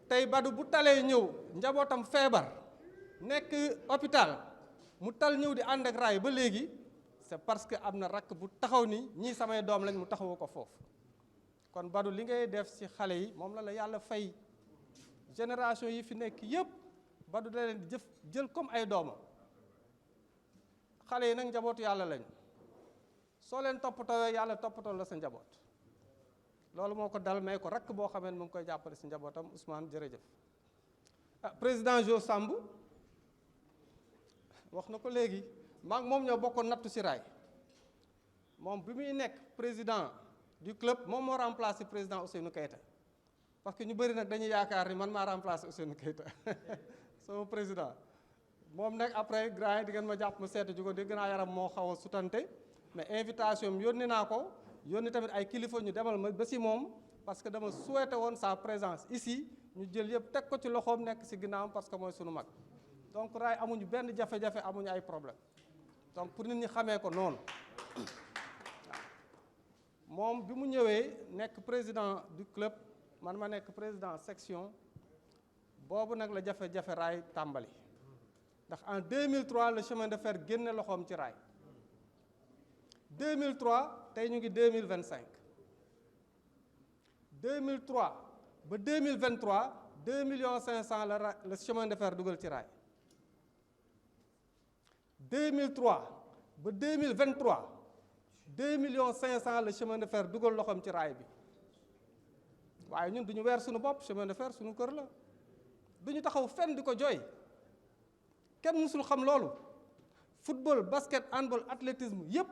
tey Badou bu talee ñëw njabootam feebar nekk hôpital mu tal ñëw di ànd ak raay ba léegi, c'est parce que am na rakk bu taxaw ni ñii samay doom lañ, mu taxawu ko foofu. kon Badou li ngay def ci xale yi moom la yàlla fay. génération yi fi nekk yépp Badou da leen jël comme ay doomam. xale yi nag njabootu yàlla lañ, soo leen toppatoo yàlla toppatoo la sa njaboot. loolu moo ko dal, may ko rakk boo xamee mu ngi koy jàppale ci njabootam. Ousmane jërëjëf. président Jo Samb wax na ko léegi, maa ngi moom ñoo bokkoon nattu ci raay. moom bi muy nekk président du club moom moo remplacé président Ousseynou Keita, parce que ñu bëri nag dañuy yaakaar ni man maa remplacé Ousseynou Keita sama président. moom nag après grand yi di ngeen ma jàpp ma seetu ji ko, dégg naa yaram moo xaw a sutante, mais invitation bi yónni naa ko, yónni tamit ay kilifa ñu demal ma ba ci moom, parce que dama souhaité woon sa présence ici, ñu jël yëpp teg ko ci loxoom, nekk ci ginnaawam, parce que mooy sunu mag. donc raay amuñu benn jafe-jafe, amuñu ay problème. donc pour nit ñi xamee ko noonu. moom bi mu ñëwee nekk président du club, man ma nekk président section, boobu nag la jafe-jafe raay tàmbali. ndax en 2003 le chemin de fer génne loxoom ci raay. 2003 tey ñu ngi 2025. 2003 ba 2023 2 millions 500 la chemin de fer dugal ci raay. 2003 ba 2023 2 millions 500 la chemin de fer dugal loxoom ci raay bi. waaye ñun duñu weer suñu bopp, chemin de fer suñu kër la, duñu taxaw fenn di ko jooy. kenn mësul xam loolu. football, basket, handball, athlétisme yépp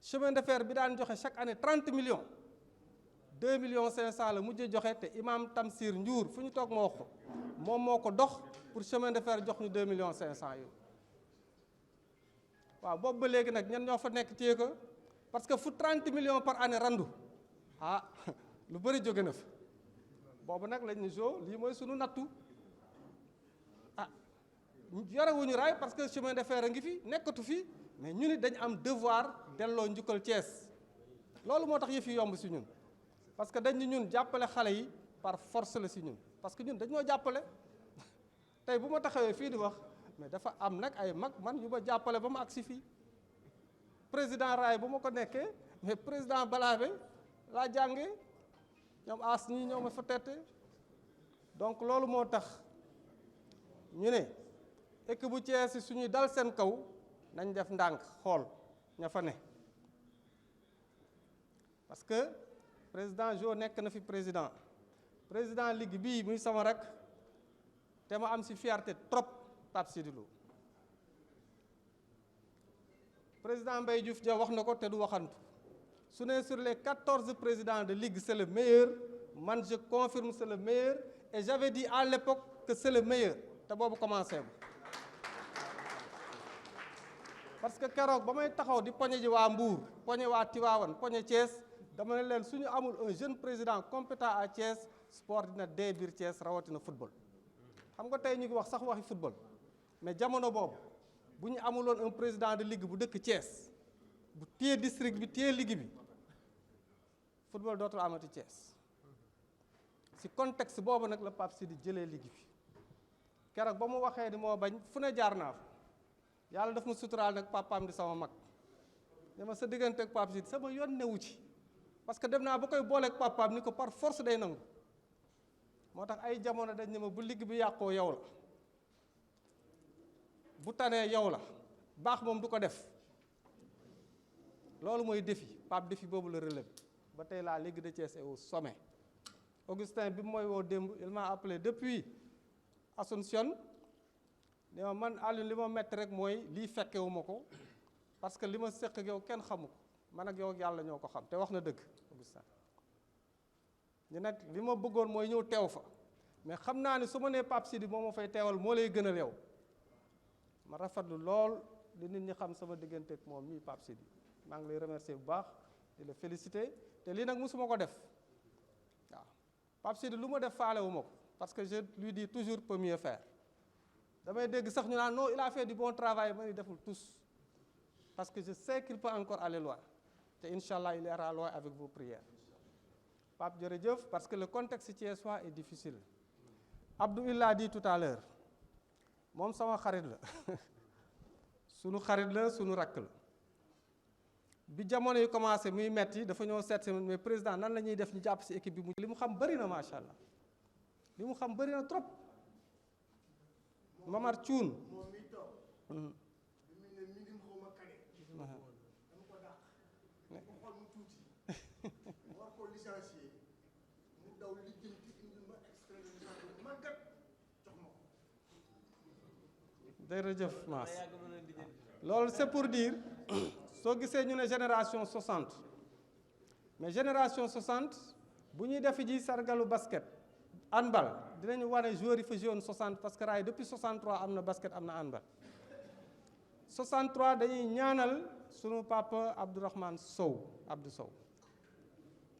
chemin de fer bi daan joxe chaque année 30 millions 2 millions 500 la mujjee joxe, te imam Tamsir Ndiour fu ñu toog ma wax ko, moom moo ko dox pour chemin de fer jox ñu 2 millions 500 yooyu. waaw boobu ba léegi nag ñan ñoo fa nekk téye ko, parce que fu 30 millions par année randu ah lu bëri jóge na fa boobu nag lañ ni jo lii mooy sunu nattu ah yorewuñu raay parce que chemin de fer a ngi fi nekkatu fi mais ñu ni dañ am devoir delloo njukkal Thiès loolu moo tax yëf yi yomb si ñun parce que dañ ni ñun jàppale xale yi par force la si ñun parce que ñun dañoo jàppale tey bu ma taxawee fii di wax mais dafa am nag ay mag man yu ma jàppale ba ma agsi fii président raay bu ma ko nekkee mais président Balaabe laa jàngee ñoom as ñii ñoo ma fa tette donc loolu moo tax ñu ne équipe bu Thiès si suñuy dal seen kaw nañ def ndànk xool ña fa ne parce que président Jo nekk na fi président ligue bii muy sama rek te ma am si fierté trop Pape Sidi Lo président Mbaye Diouf Dia wax na ko te du waxantu su ne sur les 14 présidents de ligue c'est le meilleur man je confirme c'est le meilleur et j'avais dit à l'époque que c'est le meilleur te boobu commencé bu parce que keroog ba may taxaw di poñe ji waa Mbour poñe waa Tivaouane poñe Thiès dama ne leen suñu amul un jeune président compétent à Thiès sport dina dee biir Thiès rawatina football xam nga tey ñu ngi wax sax waxi football mais jamono boobu bu ñu amuloon un président de ligue bu dëkk Thiès bu téye district bi téye ligue bi football dootul amati Thiès si contexte boobu nag la Pape Sidi jëlee ligue bi keroog ba mu waxee ni moo bañ fu ne jaar naa fa yàlla daf ma suturaal nag papaam di sama mag dama sa diggante ak Pape Sidi sama yoon newu ci parce que dem naa ba koy booleeg papaam ni ko par force day nangu moo tax ay jamono dañ ne ma bu ligue bi yàqoo yow la bu tanee yow la baax moom du ko def loolu mooy défi Pape défi boobu la relevé ba tey la Ligue de Thiès est au sommet Augustin bi mooy woo démb il m'a appelé depuis Asunción ne ma man Alioune li ma metti rek mooy lii fekkewu ma ko parce que li ma séq ak yow kenn xamu ko man ak yow ak yàlla ñoo ko xam te wax na dëgg Augustin ñu nag li ma bëggoon mooy ñëw teew fa mais xam naa ne su ma nee Pape Sidi moo ma fay teewal moo lay gënal yow ma rafetlu lool li nit ñi xam sama diggante ak moom mii Pape Sidi maa ngi lay remercier bu baax di la féliciter te lii nag mosuma ko def waaw Pape Sidi lu ma def faalewu ma ko parce que je lui dis toujours peut mieux faire damay dégg sax ñu naan non il a fait du bon travail ma ni deful tous parce que je sais qu'il peut encore aller loin te incha allah il ira loin avec vos prières Pape jërëjëf parce que le contexte thiessois est difficile Abdou il l'a dit tout à l'heure moom sama xarit la sunu xarit la sunu rakk la bi jamono yi commencé muy metti dafa ñëw seet si mais président nan la ñuy def ñu jàpp si équipe bi mu li mu xam bëri na macha allah li mu xam bëri na trop Mamar Thioune jërëjëf Mass loolu c'est pour dire soo gisee ñu ne génération 60 mais génération 60 bu ñuy def ji sargalu basket handball dinañu wane joueurs yi fa joué woon 60 parce que raay depuis 63 am na basket am na handball 63 dañuy ñaanal sunu papa Abdourahmane Sow Abdou Sow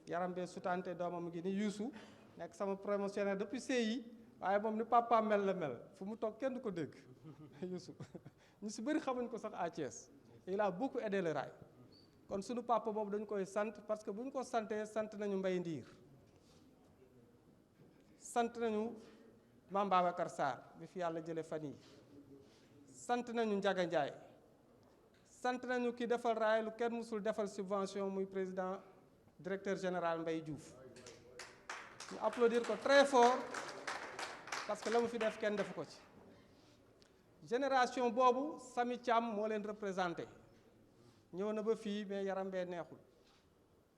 yaram bee sutante doomam mu ngi ni Youssou nekk sama promotionnaire depuis CI waaye moom ni papa mel la mel fu mu toog kenn du ko dégg Youssou ñu si bëri xamuñ ko sax à Thiès il a beaucoup aidé le rail kon sunu papa boobu dañu koy sant parce que bu ñu ko santee sant nañu Mbay Ndiir sant nañu Mame Babacar Sarr bi fi yàlla jële fan yi sant nañu Ndiaga Ndiaye sant nañu ki defal raay lu kenn musul defal subvention muy président directeur général Mbaye Diouf ñu applaudir ko très fort parce que la mu fi def kenn defu ko ci génération boobu Sami Thiam moo leen représenté ñëw na ba fii mais yaram bee neexul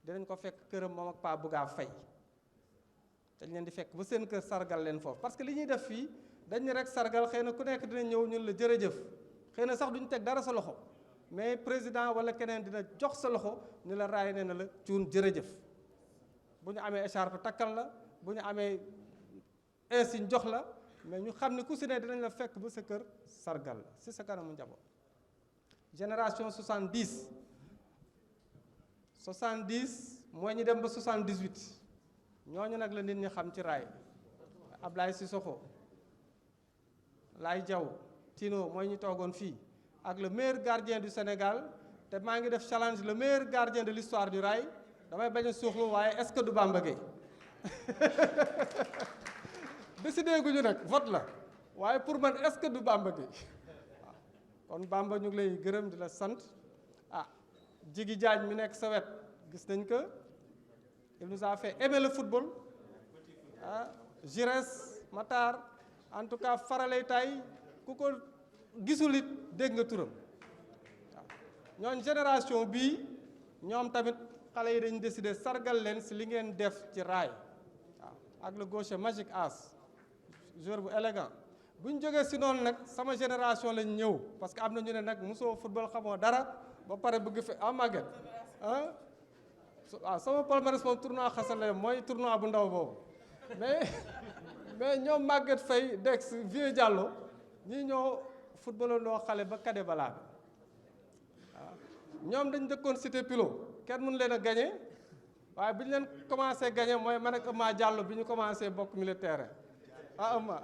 dinañ ko fekk këram moom ak Pa Bouga Faye dañ leen di fekk ba seen kër sargal leen foofu parce que li ñuy def fii dañ ni rek sargal xëy na ku nekk dina ñëw ñun la jërëjëf xëy na sax duñu teg dara sa loxo mais président wala keneen dina jox sa loxo ni la raay ne na la cuun jërëjëf bu ñu amee écharpe takkal la bu ñu amee insigne jox la mais ñu xam ne ku si ne dinañ la fekk ba sa kër sargal la si sa kanamu njaboot génération 70 mooy ñi dem ba 78 ñooñu nag la nit ñi xam ci raay Ablaye Sissoko Laye Diaw Tino mooy ñu toogoon fii ak le meilleur gardien du Sénégal te maa ngi def challenge le meilleur gardien de l'histoire du rail damay bañ a suuxlu waaye est-ce que du Bamba Gueye décidé guñu nag vote la waaye pour man est-ce que du Bamba Gueye waaw kon Bamba ñu ngi lay gërëm di la sant ah Jigi Diagne mi nekk sa wet gis nañ que il nous a fait aimer le football ah Giresse Matar en tout cas faralay tay ku ko gisul it dégg nga turam waaw ñooñ génération bii ñoom tamit xale yi dañu décidé sargal leen si li ngeen def ci raay waaw ak le gaucher Magic As joueur bu élégant bu ñu jógee si noonu nag sama génération lañ ñëw parce que am na ñu ne nag mosoo football xamoo dara ba pare bëgg fi màgget ah waaw sama palmarès moom tournoi xasale mooy tournoi bu ndaw boobu mais ñoom Maguette Faye Dex Vieux Diallo ñii ñoo footballandoo xale ba kade balaa bi waaw ñoom dañ dëkkoon cité Pilo kenn mënu leen a gagné waaye bi ñu leen commencé gagné mooy man ak Ama Diallo bi ñu commencé bokk militaire ah Ama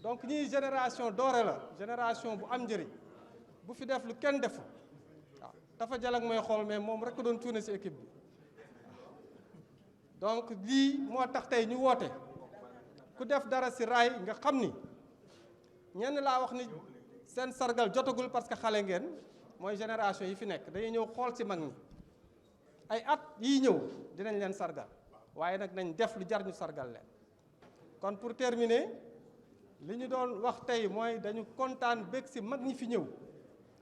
donc ñii génération dorée la génération bu am njëriñ bu fi def lu kenn defu waaw dafa jalak mooy xool mais moom rek doon tuune ci équipe bi donc lii moo tax tey ñu woote ku def dara ci raay nga xam ni ñenn laa wax ni seen sargal jotagul parce que xale ngeen mooy génération yi fi nekk dañuy ñëw xool ci mag ñi ay at yii ñëw dinañ leen sargal waaye nag nañ def lu jar ñu sargal leen kon pour terminer li ñu doon wax tey mooy dañu kontaan bég ci mag ñi fi ñëw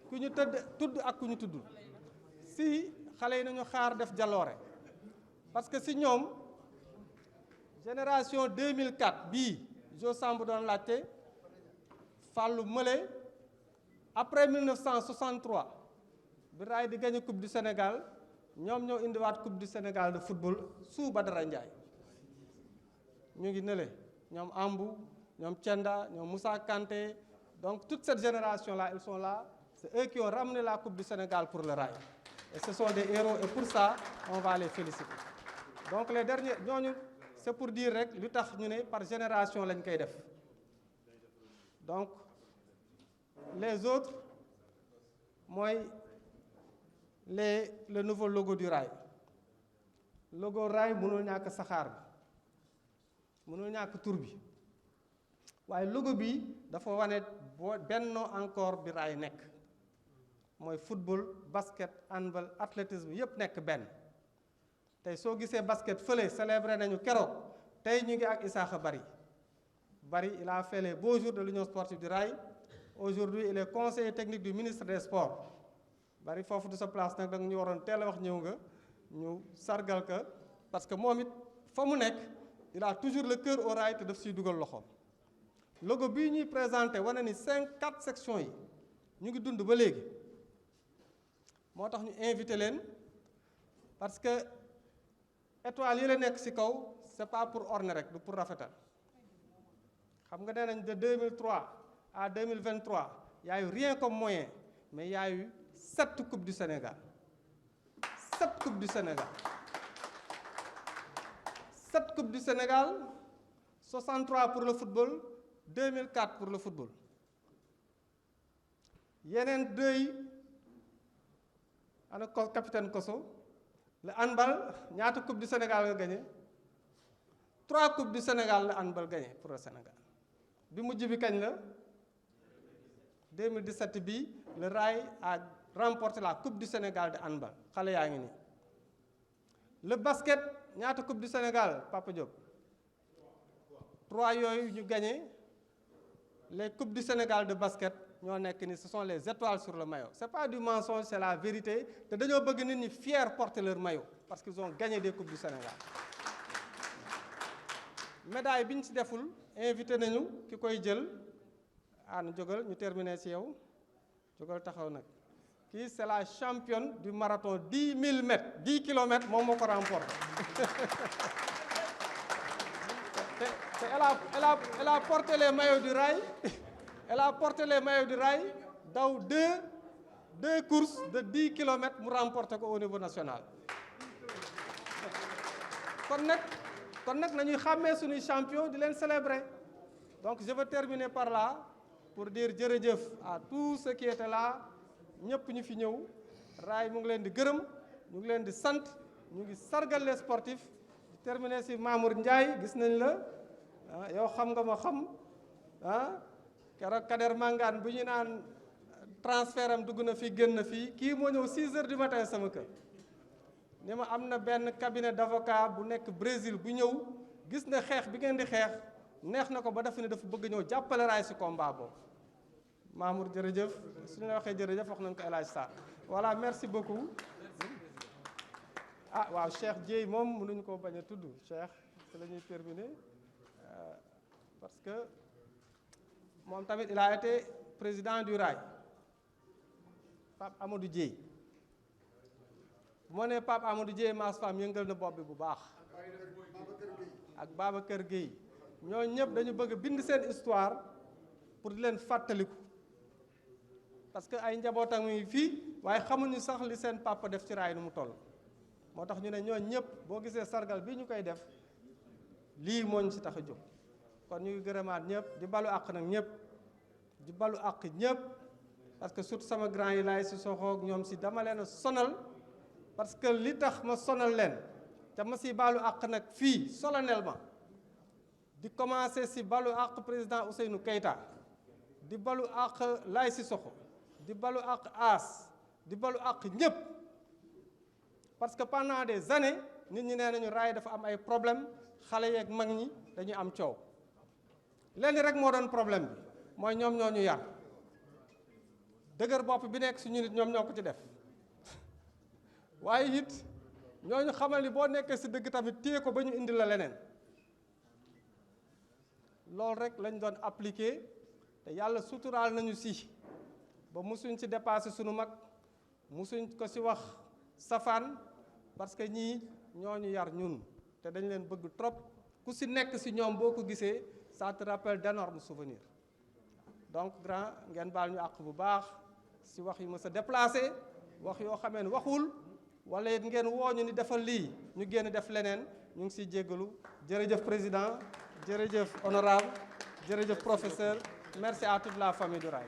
ku ñu tudd ak ku ñu tuddul si xale yi nañu xaar def jaloore parce que si ñoom génération 2004 bii Jo Samb doon laajte Fallou Mële après 1963 bi raay di gagné coupe du Sénégal ñoom ñoo indiwaat coupe du Sénégal de football sous Badara Ndiaye ñu ngi nële ñoom Ambou ñoom Thienda ñoom Moussa Kanté donc toute cette génération là ils sont là c'est eux qui ont ramené la coupe du Sénégal pour le rail et ce sont des héros et pour ça on va les féliciter donc les derniers ñooñu c'est pour dire rek lu tax ñu ne par génération lañ koy def donc les autres mooy le nouveau logo du rail logo rail mënul ñàkk saxaar bi mënul ñàkk tur bi waaye logo bi dafa wane bennoo encore bi raay nekk mooy football basket handball athlétisme yépp nekk benn tey soo gisee basket fële célébré nañu keroog tey ñu ngi ak Isaaxa Bari il a fait les beaux jours de l'Union sportive du rail aujourd'hui il est conseiller technique du ministre des sports Bari foofu du sa place nag danga ñu waroon teel a wax ñëw nga ñu sargal ka parce que moom it fa mu nekk il a toujours le cœur au rail te daf siy dugal loxoom logo bii ñuy présenté wane ni 4 sections yi ñu ngi dund ba léegi moo tax ñu invité leen parce que étoile yi la nekk ci kaw c'est pas pour orner rek du pour rafetal xam nga nee nañ de 2003 à 2023 il y a eu rien comme moyen mais il y a eu 7 coupes du Sénégal 7 coupes du Sénégal 7 coupes du Sénégal 63 pour le football 2004 pour le football yeneen 2 yi ana capitaine Koso le handball ñaata coupe du Sénégal nga gagné 3 coupes du Sénégal la handball gagné pour le Sénégal bi mujj bi kañ la 2017 bi le rail a remporté la coupe du Sénégal de handball xale yaa ngi nii le basket ñaata coupe du Sénégal Papa Diop 3 yooyu ñu gagné les coupes du Sénégal de basket ñoo nekk ni ce sont les étoiles sur le maillot c'est pas du mensonge c'est la vérité te dañoo bëgg nit ñi fiers porter leur maillot parce qu'ils ont gagné des coupes du Sénégal médaille bi ñu ci deful invité nañu ki koy jël nu jógal ñu terminer ci yow jógal taxaw nag kii c'est la championne du marathon 10 000 mètres 10 kilomètres moom moo ko remporté te elle a porté les maillots du rail elle a porté les maillots du rail daw deux courses de 10 kilomètres mu remporté ko au niveau national kon nag nañuy xàmmee suñuy champion di leen célébrer. Donc je veux terminer par là pour dire jërëjëf à tous ceux qui étaient là ñëpp ñu fi ñëw raay mu ngi leen di gërëm ñu ngi leen di sant ñu ngi sargal les sportifs di terminer si Mamour Ndiaye gis nañ la yow xam nga ma xam keroog Kader Mangane bu ñu naan transfert am dugg na fii génn na fii kii moo ñëw 6 heures du matin sama kër ni ma am na benn cabinet d'avocat bu nekk Brésil bu ñëw gis na xeex bi ngeen di xeex neex na ko ba dafa ne dafa bëgg ñëw jàppale raay si combat boobu Mamour jërëjëf suñu la waxee jërëjëf wax nañ ko El Hadj Sarr voilà merci beaucoup waaw Cheikh Dieye moom mënuñu ko bañ a tudd Cheikh te la ñuy terminer parce que moom tamit il a été président du rail Pape Amadou Dieye bu ma nee Pape Amadou Dieye Mass Fam yëngal na bopp bi bu baax ak Babacar Gueye ñoo ñëpp dañu bëgg bind seen histoire pour di leen fàttaliku parce que ay njabootam yi fii waaye xamuñu sax li seen papa def ci raay nu mu toll moo tax ñu ne ñoo ñëpp boo gisee sargal bi ñu koy def lii moo ñu ci tax a jóg kon ñu ngi gërëmaat ñëpp di balu àq nag ñëpp di balu àq ñëpp parce que surtout sama grand yi laay si soxoog ñoom si dama leen a sonal parce que li tax ma sonal leen te ma si balu àq nag fii solennellement di commencer si balu àq président Ousseynou Keita di balu àq Laye Sissoko di balu àq As di balu àq ñëpp parce que pendant des années nit ñi nee nañu raay dafa am ay problème xale yeeg mag ñi dañuy am coow lenn rek moo doon problème bi mooy ñoom ñoo ñu yar dëgër bopp bi nekk suñu nit ñoom ñoo ko ci def waaye it ñooñu xamal ni boo nekkee si dëgg tamit téye ko ba ñu indi la leneen loolu rek lañ doon appliquer te yàlla suturaal nañu si ba musuñ ci dépassé suñu mag musuñ ko si wax safaan parce que ñii ñoo ñu yar ñun te dañ leen bëgg trop ku si nekk si ñoom boo ko gisee ça te rappelle d'énormes souvenirs donc grand ngeen baal ñu àq bu baax si wax yu ma sa déplacé wax yoo xamee ne waxul wala it ngeen woo ñu ni defal lii ñu génn def leneen ñu ngi siy jéggalu jërëjëf président jërëjëf honorable jërëjëf professeur merci à toute la famille du rail